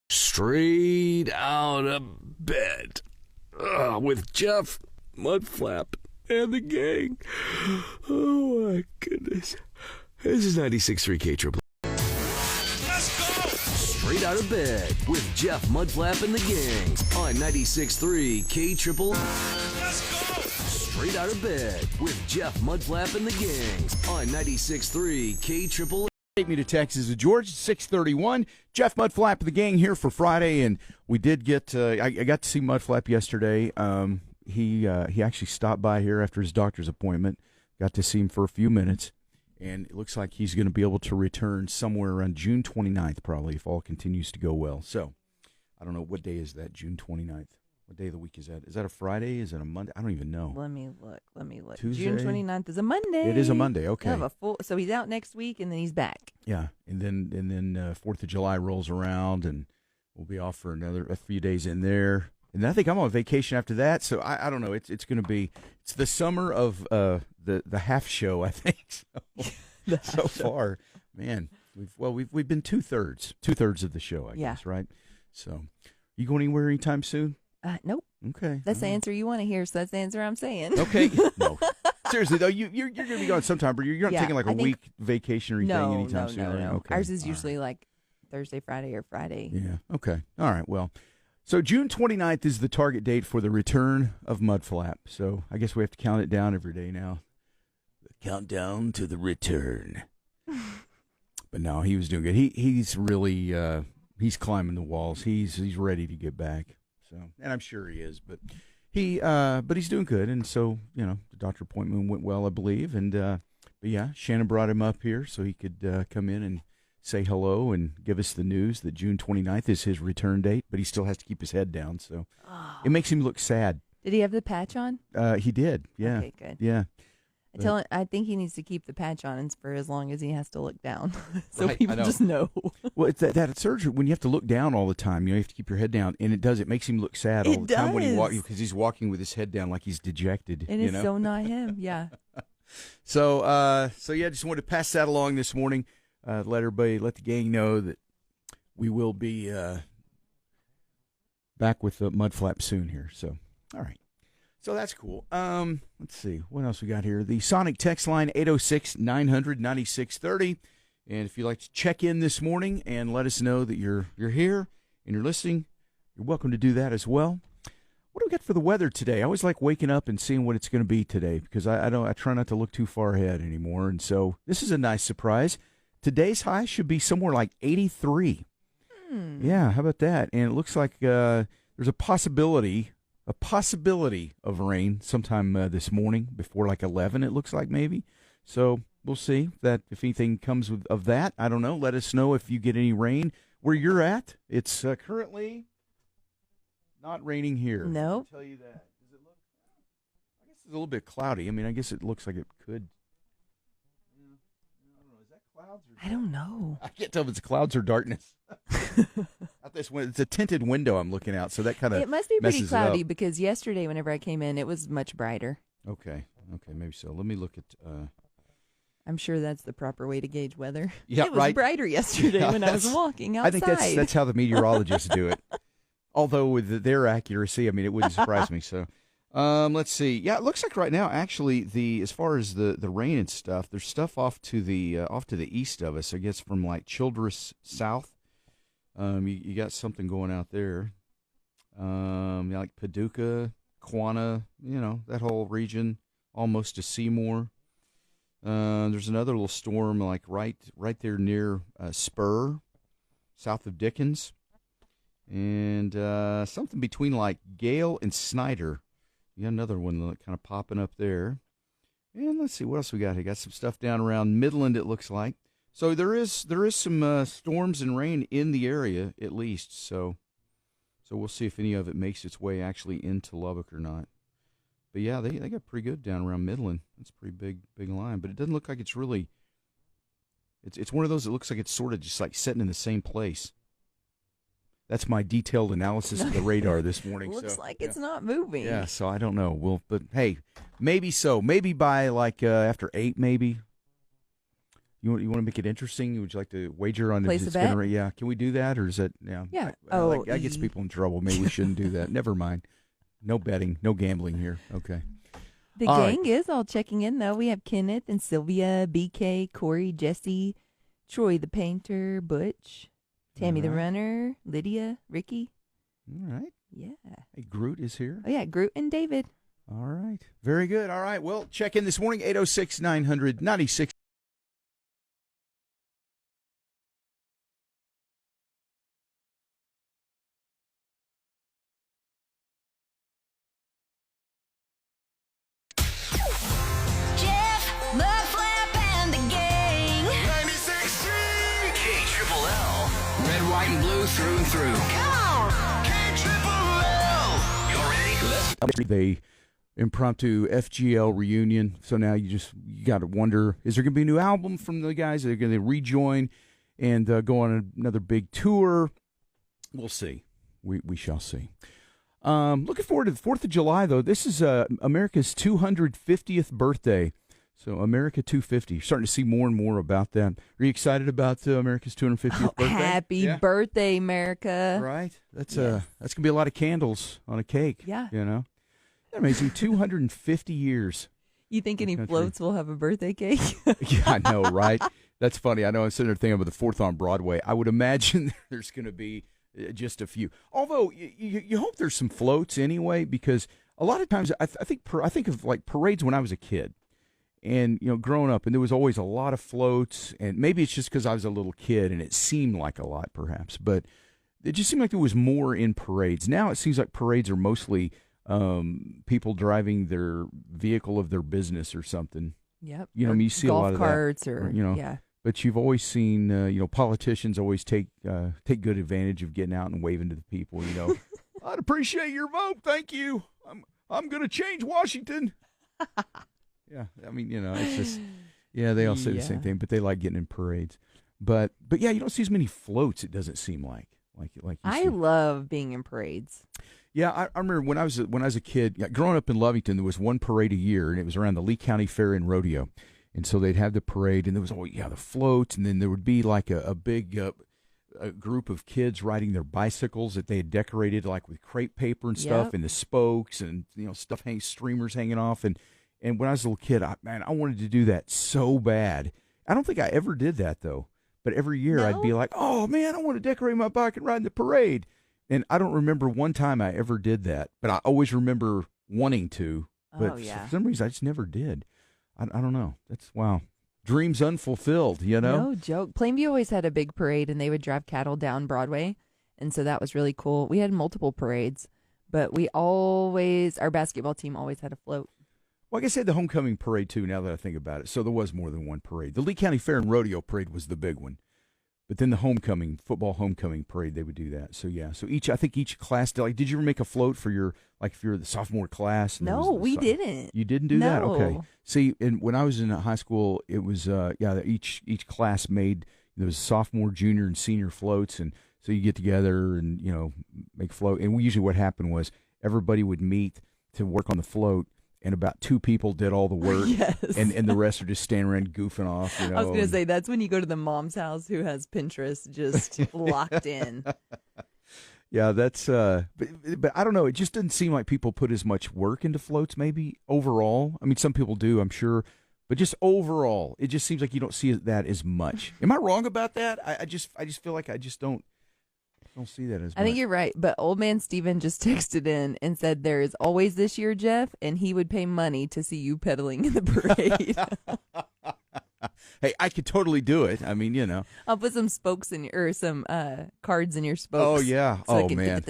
Straight out of bed with Jeff, Mudflap, and the gang. Oh, my goodness. This is 96.3 KLLL. Let's go! Straight out of bed with Jeff, Mudflap, and the gang on 96.3 KLLL. Let's go! Straight out of bed with Jeff, Mudflap, and the gang on 96.3 KLLL. Take me to Texas. George, 6:31. Jeff, Mudflap, the gang here for Friday, and we did get. I got to see Mudflap yesterday. He actually stopped by here after his doctor's appointment. Got to see him for a few minutes, and it looks like he's going to be able to return somewhere around June 29th, probably, if all continues to go well. So, I don't know, what day is that? June 29th. What day of the week is that? Is that a Friday? Is it a Monday? I don't even know. Let me look. Tuesday? June 29th is a Monday. It is a Monday. Okay. Have a so he's out next week, and then he's back. Yeah, and then 4th of July rolls around, and we'll be off for a few days in there. And I think I'm on vacation after that, so I don't know. It's going to be the summer of the half show, I think. So far, man, we've been two thirds of the show, I guess, right? So, you going anywhere anytime soon? Nope. Okay. That's the answer you want to hear, so that's the answer I'm saying. Okay. No. Seriously, though, you're going to be gone sometime, but you're not taking like a week vacation or anything anytime soon. No. Okay. Ours is usually like Thursday, Friday, or Friday. Yeah. Okay. All right. Well, so June 29th is the target date for the return of Mudflap. So I guess we have to count it down every day now. The countdown to the return. But no, he was doing good. He's really he's climbing the walls. He's ready to get back. So, and I'm sure he is, but he's doing good, and so the doctor appointment went well, I believe, and but yeah, Shannon brought him up here so he could come in and say hello and give us the news that June 29th is his return date, but he still has to keep his head down, so it makes him look sad. Did he have the patch on? He did, yeah. Okay, good. Yeah. I think he needs to keep the patch on for as long as he has to look down, so right, people just know. Well, it's that surgery when you have to look down all the time. You have to keep your head down, and it makes him look sad all the time when he walks because he's walking with his head down like he's dejected. And it's so not him, yeah. So yeah, just wanted to pass that along this morning. Let the gang know that we will be back with the Mudflap soon here. So, all right. So that's cool. Let's see. What else we got here? The Sonic text line, 806-900-9630. And if you'd like to check in this morning and let us know that you're here and you're listening, you're welcome to do that as well. What do we got for the weather today? I always like waking up and seeing what it's going to be today because I try not to look too far ahead anymore. And so this is a nice surprise. Today's high should be somewhere like 83. Yeah, how about that? And it looks like there's a possibility of rain sometime this morning before like 11, it looks like maybe. So we'll see if anything comes of that. I don't know. Let us know if you get any rain where you're at. It's currently not raining here. No. I'll tell you that. Does it look? I guess it's a little bit cloudy. I mean, I guess it looks like it could. I don't know. Is that clouds? I don't know. I can't tell if it's clouds or darkness. Out this window, it's a tinted window I'm looking out, so that kind of it must be pretty messes cloudy it up. because yesterday, whenever I came in, it was much brighter. Okay, maybe so. Let me look at. I'm sure that's the proper way to gauge weather. Yeah, it was brighter yesterday when I was walking outside. I think that's how the meteorologists do it. Although with their accuracy, I mean, it wouldn't surprise me. So, let's see. Yeah, it looks like right now, actually, as far as the rain and stuff, there's stuff off to the east of us. I guess from like Childress south. You got something going out there, like Paducah, Quanah, that whole region, almost to Seymour. There's another little storm like right there near Spur, south of Dickens, and something between like Gale and Snyder. You got another one kind of popping up there. And let's see what else we got. I got some stuff down around Midland, it looks like. So there is some storms and rain in the area at least. So we'll see if any of it makes its way actually into Lubbock or not. But yeah, they got pretty good down around Midland. That's a pretty big line. But it doesn't look like it's really. It's one of those that looks like it's sort of just like sitting in the same place. That's my detailed analysis of the radar this morning. Looks like it's not moving. Yeah, so I don't know. But hey, maybe so. Maybe by like after 8, maybe. You want to make it interesting? Would you like to wager on Place it? a bet? Yeah. Can we do that, or is that Yeah. That gets people in trouble. Maybe we shouldn't do that. Never mind. No betting, no gambling here. Okay. The All gang is all checking in, though. We have Kenneth and Sylvia, BK, Corey, Jesse, Troy the painter, Butch, Tammy the runner, Lydia, Ricky. All right. Yeah. Hey, Groot is here. Oh, yeah, Groot and David. All right. Very good. All right. Well, check in this morning, 806-900-96. Mudflap and the Gang. 96.3 KLLL. Red, white, and blue through and through. Come on. KLLL. You ready? Let's They impromptu FGL reunion. So now you got to wonder, is there going to be a new album from the guys? Are they going to rejoin and go on another big tour? We'll see. We shall see. Looking forward to the 4th of July, though. This is America's 250th birthday. So America 250. Starting to see more and more about that. Are you excited about America's 250th birthday? Happy birthday, America. Right. That's going to be a lot of candles on a cake. Yeah. You know? Amazing. 250 years. You think any floats will have a birthday cake? Yeah, I know, right? That's funny. I know I'm sitting there thinking about the 4th on Broadway. I would imagine there's going to be just a few. Although you hope there's some floats anyway, because a lot of times I think of like parades when I was a kid, and growing up, and there was always a lot of floats. And maybe it's just because I was a little kid and it seemed like a lot, perhaps, but it just seemed like there was more in parades. Now it seems like parades are mostly people driving their vehicle of their business or something. Yep. You see a lot of golf carts, or yeah. But you've always seen, politicians always take good advantage of getting out and waving to the people. I'd appreciate your vote, thank you. I'm going to change Washington. Yeah, I mean, it's just they all say the same thing, but they like getting in parades. But yeah, you don't see as many floats. It doesn't seem like you I see. love being in parades. Yeah, I remember when I was a kid, growing up in Lovington, there was one parade a year, and it was around the Lee County Fair and Rodeo. And so they'd have the parade, and there was always the floats, and then there would be like a big a group of kids riding their bicycles that they had decorated like with crepe paper and stuff, and the spokes and stuff streamers hanging off. And when I was a little kid, I wanted to do that so bad. I don't think I ever did that though. But every year I'd be like, oh man, I want to decorate my bike and ride in the parade. And I don't remember one time I ever did that, but I always remember wanting to. But for some reason I just never did. I don't know. That's wow. Dreams unfulfilled, No joke. Plainview always had a big parade, and they would drive cattle down Broadway, and so that was really cool. We had multiple parades, but our basketball team always had a float. Well, I guess they had the homecoming parade too, now that I think about it. So there was more than one parade. The Lee County Fair and Rodeo parade was the big one. But then the football homecoming parade, they would do that. So yeah, I think each class did you ever make a float for your, if you're the sophomore class? No, we didn't. You didn't do that? No. Okay. See, and when I was in high school, it was each class made, there was sophomore, junior, and senior floats, and so you get together and make float. And usually what happened was everybody would meet to work on the float. And about 2 people did all the work, and the rest are just standing around goofing off. I was going to say, that's when you go to the mom's house who has Pinterest just locked in. Yeah, that's, but I don't know. It just doesn't seem like people put as much work into floats, maybe, overall. I mean, some people do, I'm sure. But just overall, it just seems like you don't see that as much. Am I wrong about that? I just feel like I just don't see that as much. I think you're right, but old man Steven just texted in and said there is always this year, Jeff, and he would pay money to see you pedaling in the parade. Hey, I could totally do it. I mean, I'll put some spokes in some cards in your spokes. Oh yeah. So man.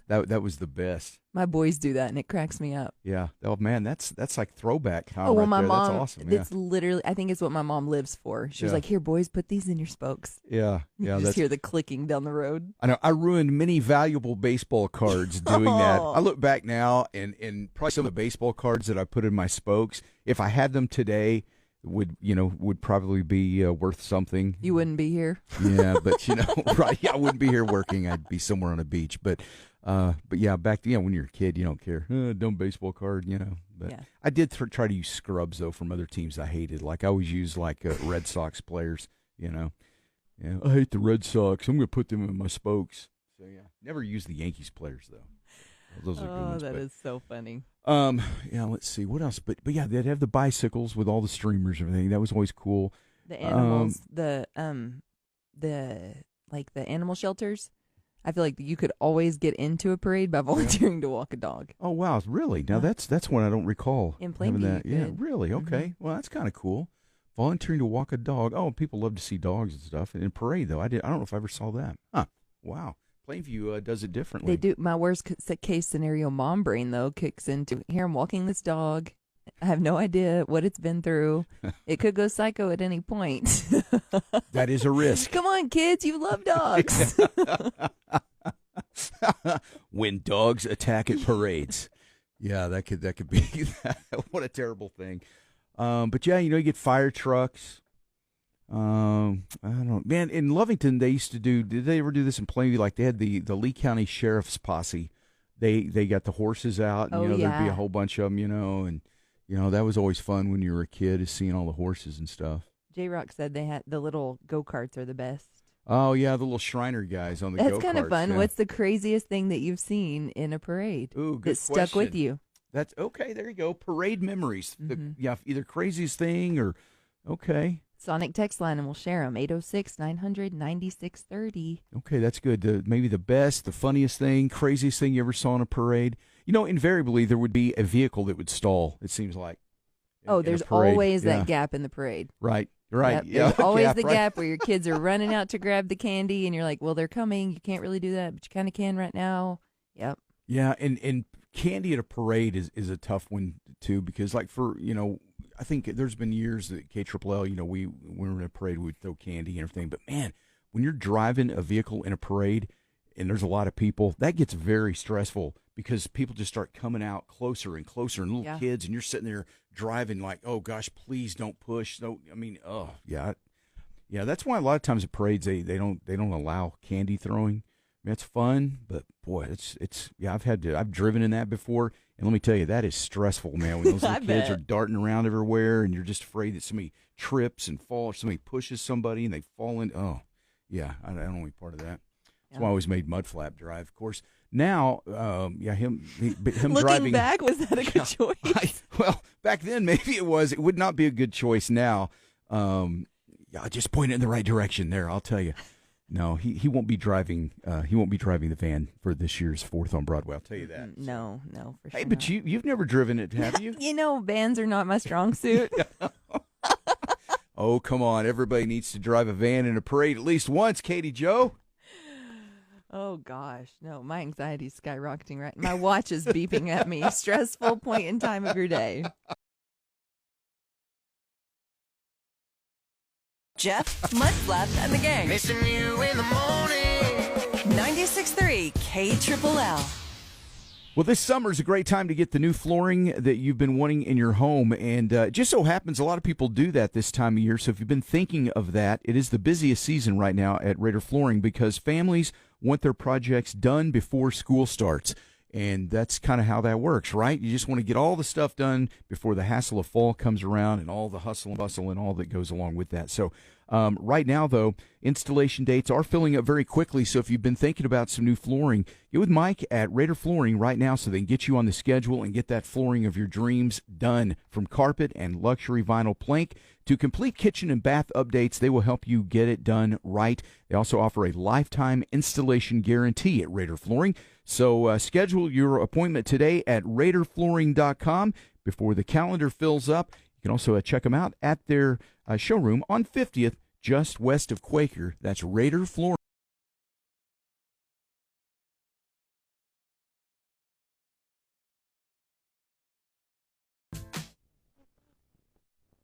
That was the best. My boys do that, and it cracks me up. Yeah. Oh man, that's like throwback time. Oh well, right my there. mom. That's awesome. Yeah. It's literally, I think it's what my mom lives for. She was like, "Here, boys, put these in your spokes." Yeah. You just hear the clicking down the road. I know. I ruined many valuable baseball cards doing that. I look back now, and probably some of the baseball cards that I put in my spokes, if I had them today, would probably be worth something. You wouldn't be here. Yeah, but right. Yeah, I wouldn't be here working. I'd be somewhere on a beach. But But yeah, back then, when you're a kid, you don't care. Dumb baseball card, But Yeah. I did try to use scrubs though from other teams I hated. Like I always use Red Sox players. Yeah, I hate the Red Sox. I'm gonna put them in my spokes. So yeah, never use the Yankees players though. Those are good ones. That is so funny. Yeah. Let's see what else. But yeah, they'd have the bicycles with all the streamers and everything. That was always cool. The animals, the animal shelters. I feel like you could always get into a parade by volunteering to walk a dog. Oh wow, really? Now that's one I don't recall. In having Plainview, that. you Yeah, could. really? Okay. Well, that's kind of cool. Volunteering to walk a dog. Oh, people love to see dogs and stuff. And in parade though, I don't know if I ever saw that. Huh. Wow. Plainview does it differently. They do. My worst case scenario, mom brain though kicks into. Here, I'm walking this dog. I have no idea what it's been through. It could go psycho at any point. That is a risk. Come on, kids, you love dogs. When dogs attack at parades. Yeah, that could be what a terrible thing. But yeah, you get fire trucks. I don't know. Man, in Lovington they used to do, did they ever do this in Plainview? Like they had the Lee County Sheriff's Posse. They got the horses out and there'd be a whole bunch of them, and that was always fun when you were a kid, is seeing all the horses and stuff. J-Rock said they had the little go-karts are the best. Oh, yeah, the little Shriner guys on the go-karts. That's kind of fun. Yeah. What's the craziest thing that you've seen in a parade? Ooh, good that stuck with question. you? That's okay. There you go. Parade memories. Mm-hmm. Either craziest thing or okay. Sonic text line and we'll share them. 806-900-9630. Okay, that's good. Maybe the best, the funniest thing, craziest thing you ever saw in a parade. Invariably there would be a vehicle that would stall, it seems like. There's always that gap in the parade. Right. Yep, Yeah. there's always the gap where your kids are running out to grab the candy and you're like, well, they're coming. You can't really do that, but you kind of can right now. Yep. Yeah, and candy at a parade is a tough one, too, because, I think there's been years that KLLL, we were in a parade, we would throw candy and everything. But, man, when you're driving a vehicle in a parade and there's a lot of people, that gets very stressful because people just start coming out closer and closer and little kids, and you're sitting there driving like, oh, gosh, please don't push. No, yeah, that's why a lot of times at parades they don't allow candy throwing. It's fun, but boy, I've driven in that before, and let me tell you, that is stressful, man. When those little kids are darting around everywhere, and you're just afraid that somebody trips and falls, somebody pushes somebody, and they fall in. Oh, yeah, I don't want to be part of that. That's why I always made Mudflap drive. Of course, now, him Looking driving. back, was that a good choice? Well, back then maybe it was. It would not be a good choice now. I just point it in the right direction there. I'll tell you. No, he won't be driving. He won't be driving the van for this year's 4th on Broadway. I'll tell you that. No, for sure. Hey, but you've never driven it, have you? Vans are not my strong suit. Oh, come on! Everybody needs to drive a van in a parade at least once, Katie Joe. Oh gosh, no, my anxiety's skyrocketing right. My watch is beeping at me. Stressful point in time of your day. Jeff, Mudflap, and the gang. Missing you in the morning. 96.3 KLLL. Well, this summer is a great time to get the new flooring that you've been wanting in your home, and it just so happens a lot of people do that this time of year. So if you've been thinking of that, it is the busiest season right now at Raider Flooring because families want their projects done before school starts. And that's kind of how that works, right? You just want to get all the stuff done before the hassle of fall comes around and all the hustle and bustle and all that goes along with that. So right now, though, installation dates are filling up very quickly. So if you've been thinking about some new flooring, get with Mike at Raider Flooring right now so they can get you on the schedule and get that flooring of your dreams done. From carpet and luxury vinyl plank to complete kitchen and bath updates, they will help you get it done right. They also offer a lifetime installation guarantee at Raider Flooring. So schedule your appointment today at RaiderFlooring.com before the calendar fills up. You can also check them out at their showroom on 50th, just west of Quaker. That's Raider Flooring.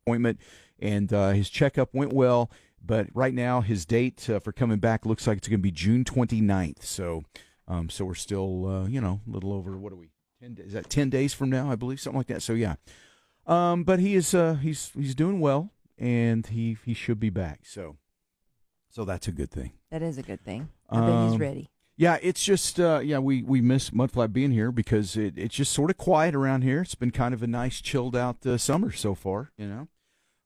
Appointment, and his checkup went well, but right now his date for coming back looks like it's going to be June 29th. So we're still, a little over, what are we, 10 days? Is that 10 days from now, I believe, something like that. So, yeah. But he is, he's doing well, and he should be back. So that's a good thing. That is a good thing. I bet he's ready. Yeah, it's just we miss Mudflap being here because it's just sort of quiet around here. It's been kind of a nice, chilled out summer so far,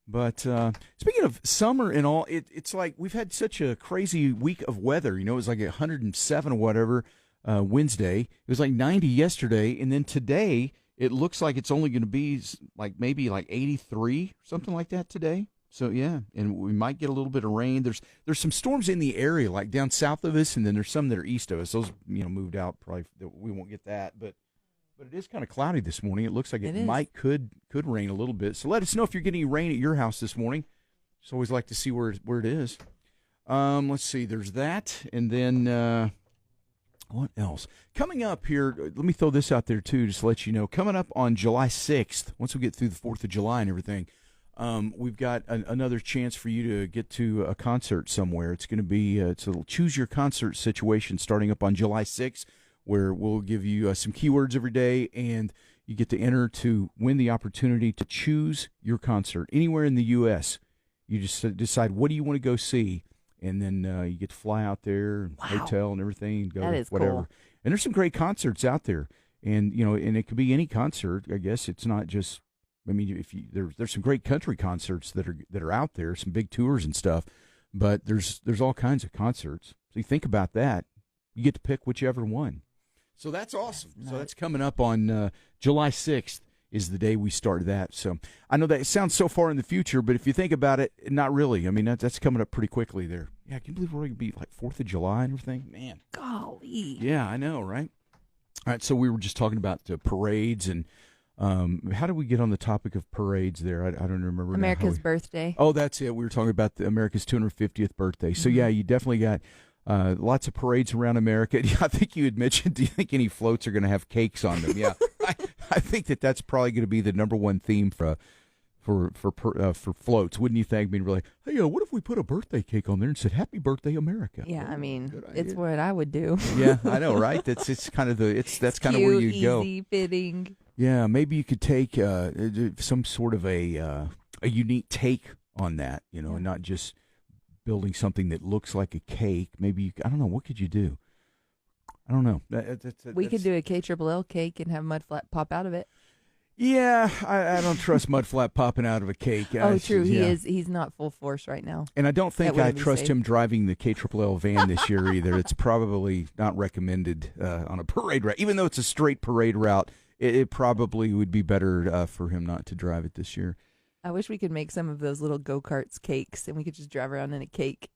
But speaking of summer and all, it's like we've had such a crazy week of weather. It was like 107 or whatever Wednesday. It was like 90 yesterday, and then today it looks like it's only going to be like maybe like 83, something like that today. So yeah, and we might get a little bit of rain. There's some storms in the area, like down south of us, and then there's some that are east of us. Those moved out. Probably we won't get that, but it is kind of cloudy this morning. It looks like it could rain a little bit. So let us know if you're getting rain at your house this morning. Just always like to see where it is. Let's see. There's that, and then what else coming up here? Let me throw this out there too, just to let you know. Coming up on July 6th, once we get through the 4th of July and everything. We've got another chance for you to get to a concert somewhere. It's going to be it's a choose your concert situation starting up on July 6th, where we'll give you some keywords every day, and you get to enter to win the opportunity to choose your concert anywhere in the U.S. You just decide what do you want to go see, and then you get to fly out there, hotel and everything, and go that to is whatever. cool. And there's some great concerts out there, and and it could be any concert. I guess it's not just. I mean, there's some great country concerts that are out there, some big tours and stuff, but there's all kinds of concerts. So you think about that, you get to pick whichever one. So that's awesome. So that's coming up on July 6th is the day we start that. So I know that it sounds so far in the future, but if you think about it, not really. I mean, that's coming up pretty quickly there. Yeah, can you believe we're going to be like 4th of July and everything? Man. Golly. Yeah, I know, right? All right, so we were just talking about the parades and how did we get on the topic of parades there? I don't remember. America's birthday. Oh, that's it. We were talking about America's 250th birthday. So, yeah, you definitely got lots of parades around America. I think you had mentioned, do you think any floats are going to have cakes on them? Yeah. I think that's probably going to be the number one theme for floats, wouldn't you think? I mean, really, hey, what if we put a birthday cake on there and said "Happy Birthday, America"? Yeah, I mean, it's what I would do. Yeah, I know, right? That's kind of that's kind of where you go. Easy, fitting. Yeah, maybe you could take some sort of a unique take on that, and not just building something that looks like a cake. Maybe I don't know. What could you do? I don't know. We could do a KLLL cake and have Mudflap pop out of it. Yeah, I don't trust Mudflap popping out of a cake. Oh, true. Yeah. He's not full force right now. And I don't think I trust him driving the KLLL van this year either. It's probably not recommended on a parade route. Even though it's a straight parade route, it probably would be better for him not to drive it this year. I wish we could make some of those little go-karts cakes, and we could just drive around in a cake.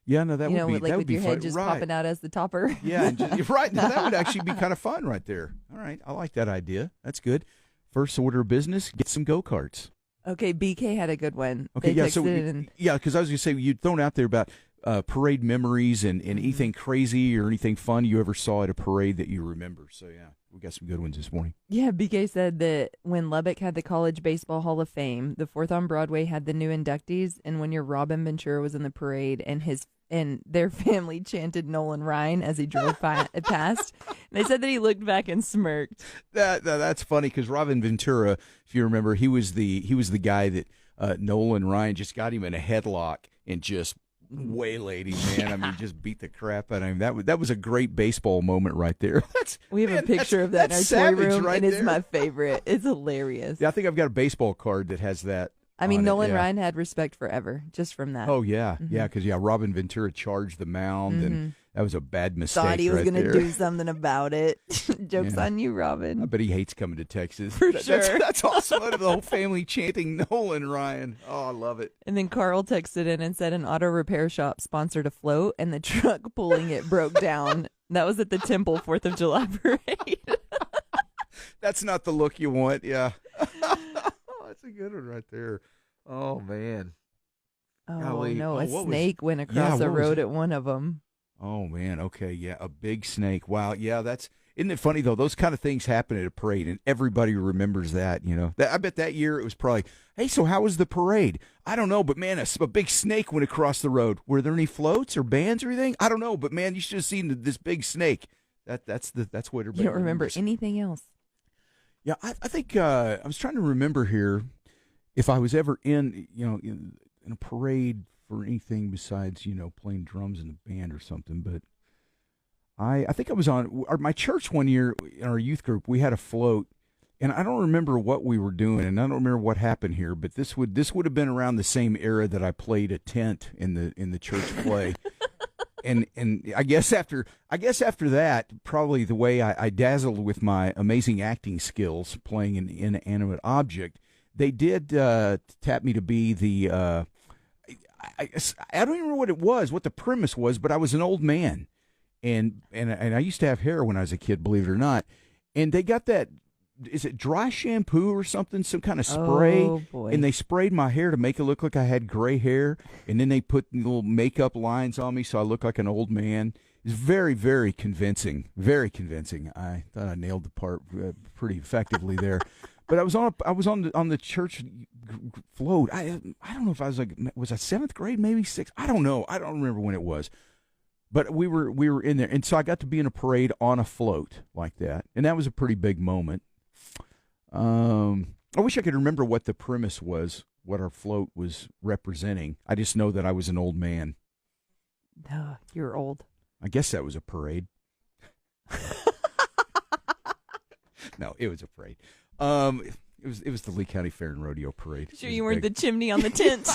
Yeah, no, that would be like that would with be your fun. head just popping out as the topper. Yeah, right. Now that would actually be kind of fun right there. All right, I like that idea. That's good. First order of business: get some go-karts. Okay, BK had a good one. Okay, they yeah, because I was going to say you'd thrown out there about parade memories and anything crazy or anything fun you ever saw at a parade that you remember. So yeah, we got some good ones this morning. Yeah, BK said that when Lubbock had the College Baseball Hall of Fame, the 4th on Broadway had the new inductees, and when your Robin Ventura was in the parade and their family chanted Nolan Ryan as he drove past. And they said that he looked back and smirked. That's funny because Robin Ventura, if you remember, he was the guy that Nolan Ryan just got him in a headlock and just waylaid him, man. I mean, just beat the crap out of him. That was a great baseball moment right there. We have a picture of that in our toy room, and it's my favorite. It's hilarious. Yeah, I think I've got a baseball card that has that. I mean, Nolan Ryan had respect forever just from that. Oh, yeah. Mm-hmm. Yeah, because, Robin Ventura charged the mound, and that was a bad mistake. Thought he was going to do something about it. Joke's on you, Robin. I bet he hates coming to Texas. For sure. That's awesome. The whole family chanting Nolan Ryan. Oh, I love it. And then Carl texted in and said an auto repair shop sponsored a float, and the truck pulling it broke down. That was at the Temple 4th of July parade. That's not the look you want, yeah. That's a good one right there. Oh, man. Oh, Golly. no, a snake went across the road at one of them. Oh, man, okay, yeah, a big snake. Wow, yeah, isn't it funny, though? Those kind of things happen at a parade, and everybody remembers that, I bet that year it was probably, hey, so how was the parade? I don't know, but, man, a big snake went across the road. Were there any floats or bands or anything? I don't know, but, man, you should have seen this big snake. That's what everybody You don't remember remembers. anything else? Yeah, I think I was trying to remember here if I was ever in a parade for anything besides, playing drums in a band or something. But I think I was on my church one year in our youth group. We had a float, and I don't remember what we were doing, and I don't remember what happened here. But this would have been around the same era that I played a tent in the church play. And I guess after that, probably the way I dazzled with my amazing acting skills playing an inanimate object, they did tap me to be the. I don't even remember what the premise was, but I was an old man. And I used to have hair when I was a kid, believe it or not. And they got that, is it dry shampoo or something, some kind of spray? Oh, boy. And they sprayed my hair to make it look like I had gray hair. And then they put little makeup lines on me so I look like an old man. It's very, very convincing. Very convincing. I thought I nailed the part pretty effectively there. But I was on the church float. I don't know if I was I 7th grade, maybe 6th? I don't know. I don't remember when it was. But we were in there, and so I got to be in a parade on a float like that, and that was a pretty big moment. I wish I could remember what the premise was, what our float was representing. I just know that I was an old man. You're old. I guess that was a parade. No, it was a parade. It was the Lee County Fair and Rodeo Parade. Sure you weren't the chimney on the tent.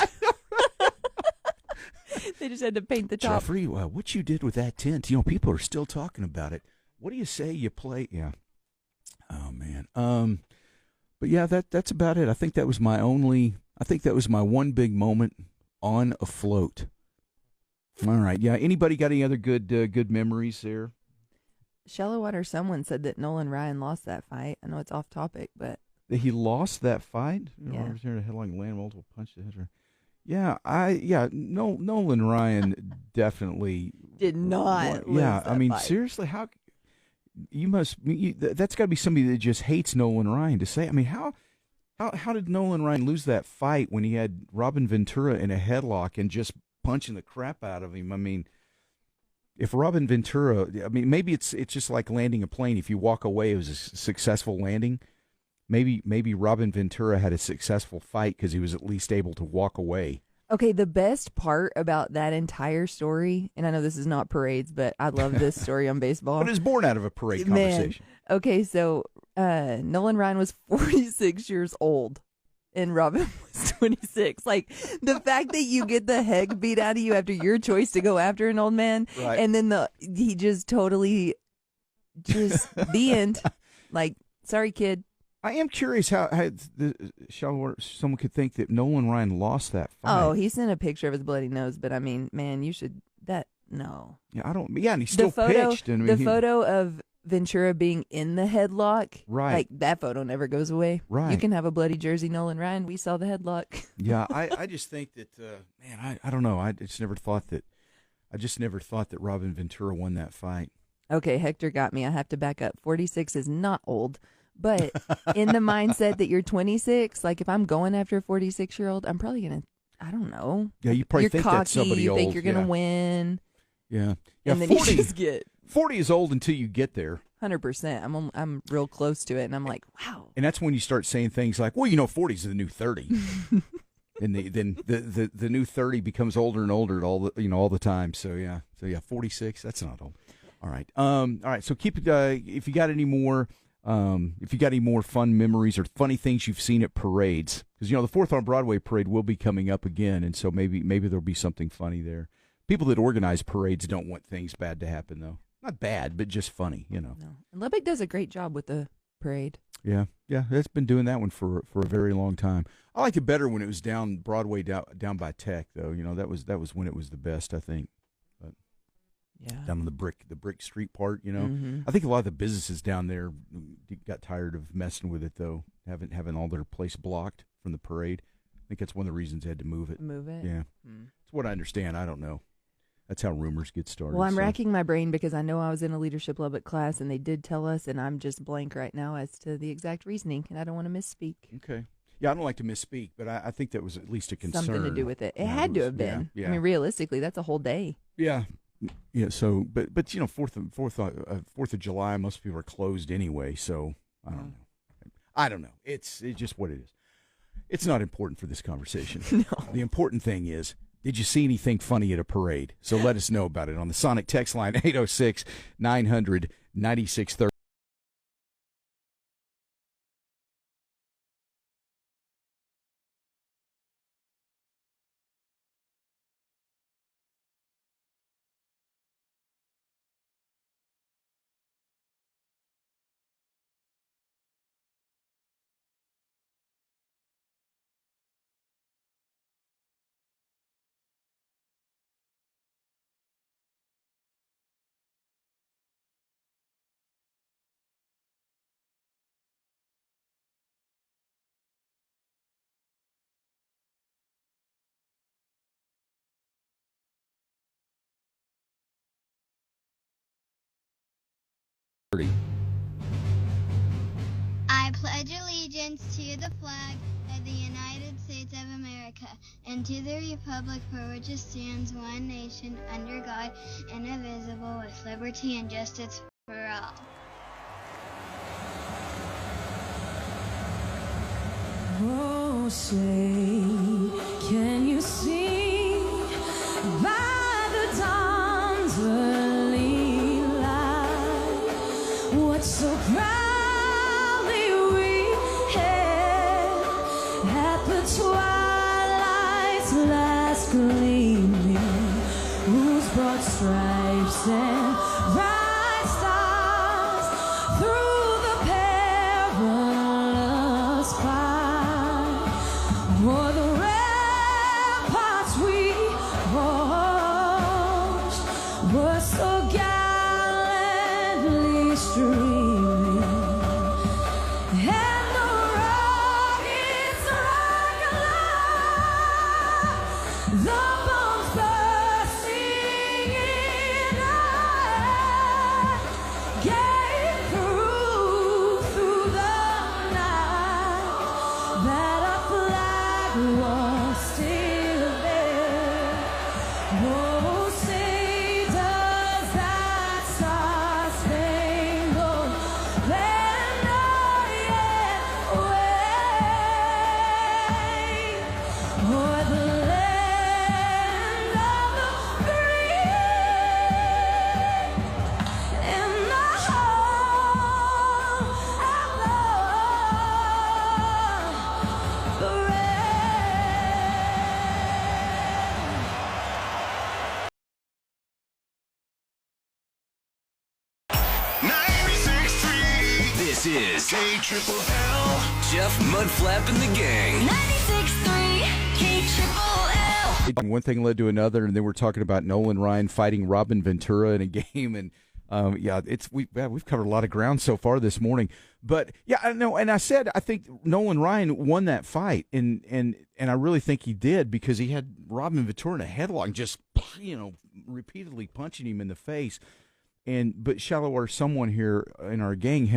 They just had to paint the top. Jeffrey, what you did with that tent, people are still talking about it. What do you say you play? Yeah. Oh, man. But yeah, that's about it. I think that was my one big moment on a float. All right. Yeah. Anybody got any other good memories there? Shallow Water, someone said that Nolan Ryan lost that fight. I know it's off topic, but. That he lost that fight? Yeah. Was there a headline land multiple punches? Nolan Ryan definitely did not. Fight. Seriously, how that's got to be somebody that just hates Nolan Ryan to say. I mean, how did Nolan Ryan lose that fight when he had Robin Ventura in a headlock and just punching the crap out of him? I mean, if Robin Ventura, maybe it's just like landing a plane. If you walk away, it was a successful landing. Maybe Robin Ventura had a successful fight because he was at least able to walk away. Okay, the best part about that entire story, and I know this is not parades, but I love this story on baseball. But it's born out of a parade conversation. Okay, so Nolan Ryan was 46 years old, and Robin was 26. Like, the fact that you get the heck beat out of you after your choice to go after an old man, right. And then he just totally, the end. Like, sorry, kid. I am curious how someone could think that Nolan Ryan lost that fight. Oh, he sent a picture of his bloody nose, but I mean, man, you should no. Yeah, I don't. Yeah, and he still pitched. And the photo of Ventura being in the headlock, right? Like that photo never goes away. Right. You can have a bloody jersey, Nolan Ryan. We saw the headlock. Yeah, I just think that man, I don't know. I just never thought that Robin Ventura won that fight. Okay, Hector got me. I have to back up. 46 is not old. But in the mindset that you're 26, like if I'm going after a 46-year-old, I'm probably going to, I don't know. Yeah, you probably think cocky, that's somebody old. You think you're going to win. Yeah. And then 40, you just get. 40 is old until you get there. 100%. I'm real close to it, and I'm like, wow. And that's when you start saying things like, well, 40 is the new 30. And then the new 30 becomes older and older all the time. So yeah, 46, that's not old. All right. All right, so keep if you got any more fun memories or funny things you've seen at parades, because the 4th on Broadway parade will be coming up again, and so maybe there'll be something funny there. People that organize parades don't want things bad to happen, though. Not bad, but just funny, No. And Lubbock does a great job with the parade. Yeah, it's been doing that one for a very long time. I liked it better when it was down Broadway down by Tech, though. That was when it was the best, I think. Yeah. Down on the brick street part, Mm-hmm. I think a lot of the businesses down there got tired of messing with it, though, having all their place blocked from the parade. I think that's one of the reasons they had to move it. Yeah. That's what I understand. I don't know. That's how rumors get started. Well, I'm racking my brain because I know I was in a leadership Lubbock class, and they did tell us, and I'm just blank right now as to the exact reasoning, and I don't want to misspeak. Okay. Yeah, I don't like to misspeak, but I think that was at least a concern. Something to do with it. It had to have been. Yeah. I mean, realistically, that's a whole day. Yeah. Yeah, so but 4th of July, most people are closed anyway, so I don't know. It's just what it is. It's not important for this conversation. No. The important thing is Did you see anything funny at a parade? So let us know about it on the Sonic text line, 806-900-9630. I pledge allegiance to the flag of the United States of America and to the republic for which it stands, one nation, under God, indivisible, with liberty and justice for all. Oh, say, can you see by the dawn's early light what so proudly we hailed at the twilight's last gleaming, whose broad stripes and bright stars through the perilous fight o'er the ramparts we watched were so gallantly streaming, and the rockets like a light, the bombs bursting in air gave proof through the night that our flag was still there. Oh, say does that star-spangled banner yet wave o'er the land of the free and the home of the brave? 96.3. This is KLLL. Jeff Mudflap and the Gang. 96.3 KLLL. And one thing led to another, and then we're talking about Nolan Ryan fighting Robin Ventura in a game, and we've covered a lot of ground so far this morning. But yeah, I know, and I said I think Nolan Ryan won that fight, and I really think he did, because he had Robin Ventura in a headlock, just repeatedly punching him in the face. But Shallow, or someone here in our gang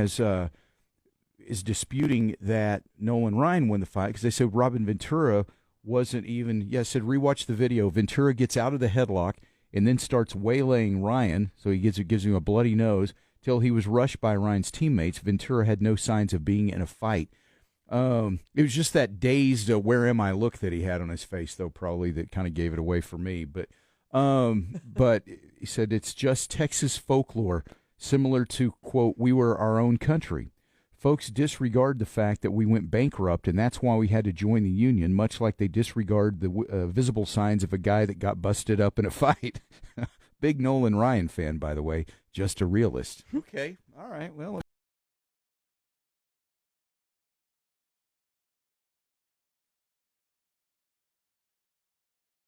is disputing that Nolan Ryan won the fight, because they said Robin Ventura wasn't even. Yeah, I said rewatch the video. Ventura gets out of the headlock and then starts waylaying Ryan, so he gives him a bloody nose till he was rushed by Ryan's teammates. Ventura had no signs of being in a fight. It was just that dazed "where am I" look that he had on his face, though, probably that kind of gave it away for me. But he said it's just Texas folklore, similar to, quote, "we were our own country." Folks disregard the fact that we went bankrupt, and that's why we had to join the union, much like they disregard the visible signs of a guy that got busted up in a fight. Big Nolan Ryan fan, by the way, just a realist. Okay, all right, well.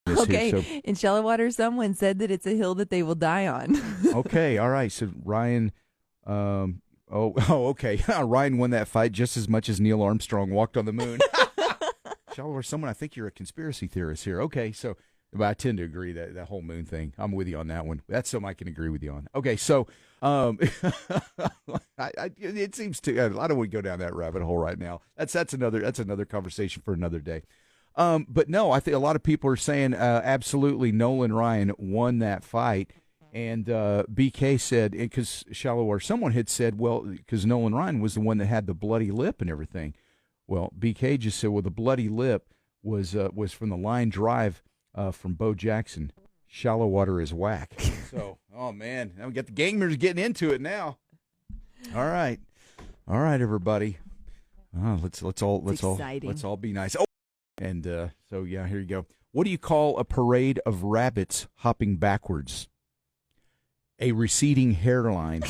Okay, So, in shallow water, someone said that it's a hill that they will die on. okay, all right. So Ryan, okay. Ryan won that fight just as much as Neil Armstrong walked on the moon. Shallow water, someone, I think you're a conspiracy theorist here. Okay, so but I tend to agree that whole moon thing. I'm with you on that one. That's something I can agree with you on. Okay, so it seems to. I don't want to go down that rabbit hole right now. That's another conversation for another day. But no, I think a lot of people are saying absolutely Nolan Ryan won that fight. And BK said, because Shallow or someone had said, well, because Nolan Ryan was the one that had the bloody lip and everything. Well, BK just said, well, the bloody lip was from the line drive from Bo Jackson. Shallow water is whack. So, oh man, now we got the gangers getting into it now. All right, everybody. Let's all be nice. Oh, and so yeah, here you go. What do you call a parade of rabbits hopping backwards? A receding hairline.